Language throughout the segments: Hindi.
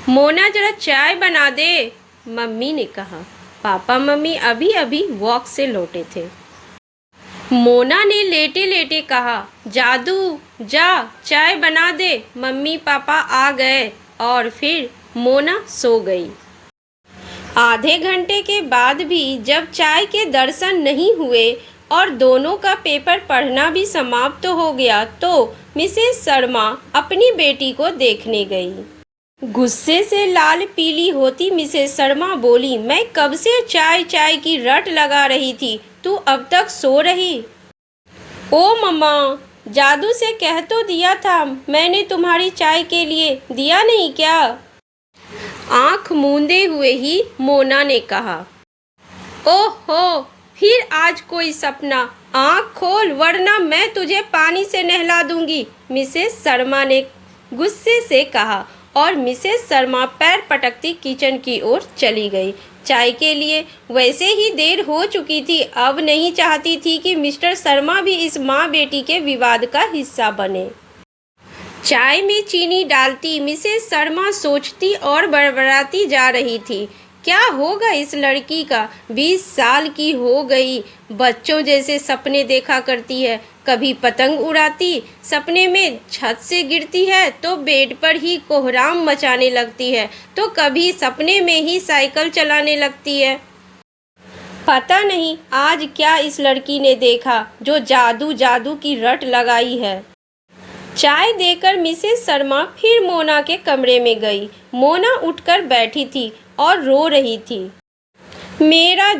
मोना जरा चाय बना दे, मम्मी ने कहा। पापा मम्मी अभी अभी वॉक से लौटे थे। मोना ने लेटे लेटे कहा, जादू जा चाय बना दे। मम्मी पापा आ गए और फिर मोना सो गई। आधे घंटे के बाद भी जब चाय के दर्शन नहीं हुए और दोनों का पेपर पढ़ना भी समाप्त हो गया तो मिसेस शर्मा अपनी बेटी को देखने गई। गुस्से से लाल पीली होती मिसेस शर्मा बोली, मैं कब से चाय चाय की रट लगा रही थी, तू अब तक सो रही? ओ मम्मा, जादू से कह तो दिया था मैंने तुम्हारी चाय के लिए, दिया नहीं क्या? आंख मूंदे हुए ही मोना ने कहा। ओहो, फिर आज कोई सपना। आंख खोल वरना मैं तुझे पानी से नहला दूंगी, मिसेस शर्मा ने गुस्से से कहा और मिसेस शर्मा पैर पटकती किचन की ओर चली गई। चाय के लिए वैसे ही देर हो चुकी थी, अब नहीं चाहती थी कि मिस्टर शर्मा भी इस माँ बेटी के विवाद का हिस्सा बने। चाय में चीनी डालती मिसेस शर्मा सोचती और बड़बड़ाती जा रही थी, क्या होगा इस लड़की का? 20 साल की हो गई, बच्चों जैसे सपने देखा करती है। कभी पतंग उड़ाती, सपने में छत से गिरती है तो बेड पर ही कोहराम मचाने लगती है, तो कभी सपने में ही साइकिल चलाने लगती है। पता नहीं आज क्या इस लड़की ने देखा जो जादू जादू की रट लगाई है। चाय देकर मिसेस शर्मा फिर मोना के कमरे में गई। मोना उठकर बैठी थी और रो रही थी। मेरा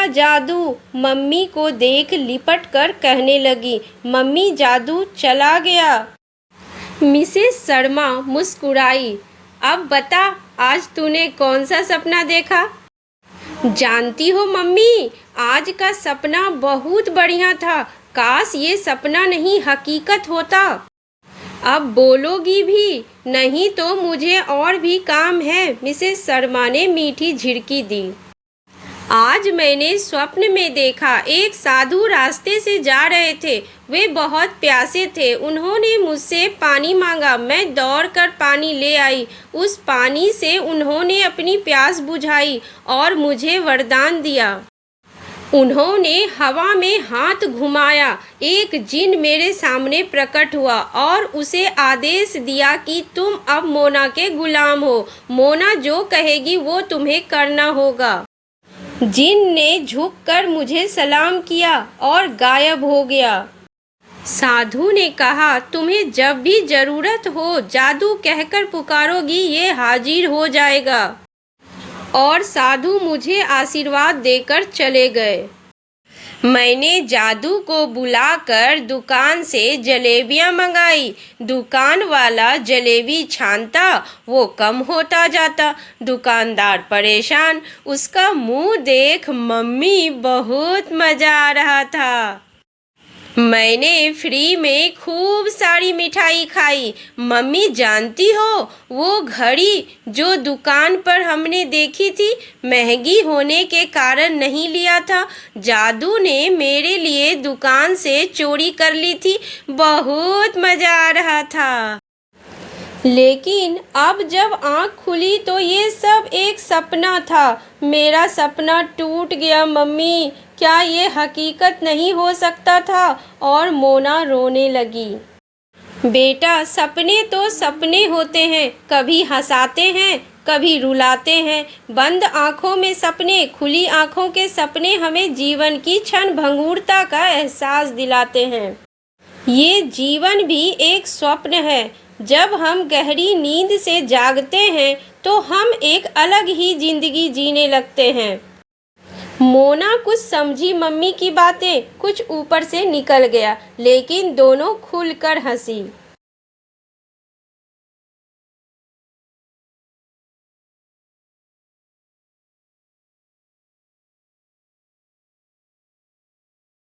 जादू, मम्मी को देख लिपट कर कहने लगी। मम्मी जादू चला गया। मिसेस शर्मा मुस्कुराई। अब बता, आज तूने कौन सा सपना देखा? जानती हो मम्मी, आज का सपना बहुत बढ़िया था। काश ये सपना नहीं हकीकत होता। अब बोलोगी भी? नहीं तो मुझे और भी काम है, मिसेस शर्मा ने मीठी झिड़की दी। आज मैंने स्वप्न में देखा, एक साधु रास्ते से जा रहे थे। वे बहुत प्यासे थे। उन्होंने मुझसे पानी मांगा, मैं दौड़कर पानी ले आई। उस पानी से उन्होंने अपनी प्यास बुझाई और मुझे वरदान दिया। उन्होंने हवा में हाथ घुमाया, एक जिन मेरे सामने प्रकट हुआ और उसे आदेश दिया कि तुम अब मोना के गुलाम हो। मोना जो कहेगी वो तुम्हें करना होगा। जिन ने झुककर मुझे सलाम किया और गायब हो गया। साधु ने कहा, तुम्हें जब भी जरूरत हो जादू कहकर पुकारोगी, ये हाजिर हो जाएगा। और साधु मुझे आशीर्वाद देकर चले गए। मैंने जादू को बुलाकर दुकान से जलेबियां मंगाई। दुकान वाला जलेबी छानता, वो कम होता जाता। दुकानदार परेशान। उसका मुंह देख मम्मी बहुत मजा आ रहा था। मैंने फ्री में खूब सारी मिठाई खाई। मम्मी जानती हो, वो घड़ी जो दुकान पर हमने देखी थी, महंगी होने के कारण नहीं लिया था। जादू ने मेरे लिए दुकान से चोरी कर ली थी। बहुत मजा आ रहा था। लेकिन अब जब आँख खुली तो ये सब एक सपना था। मेरा सपना टूट गया मम्मी, क्या ये हकीकत नहीं हो सकता था? और मोना रोने लगी। बेटा, सपने तो सपने होते हैं, कभी हंसाते हैं, कभी रुलाते हैं। बंद आँखों में सपने, खुली आँखों के सपने हमें जीवन की क्षण भंगुरता का एहसास दिलाते हैं। ये जीवन भी एक स्वप्न है। जब हम गहरी नींद से जागते हैं तो हम एक अलग ही जिंदगी जीने लगते हैं। मोना कुछ समझी मम्मी की बातें, कुछ ऊपर से निकल गया, लेकिन दोनों खुलकर हंसी।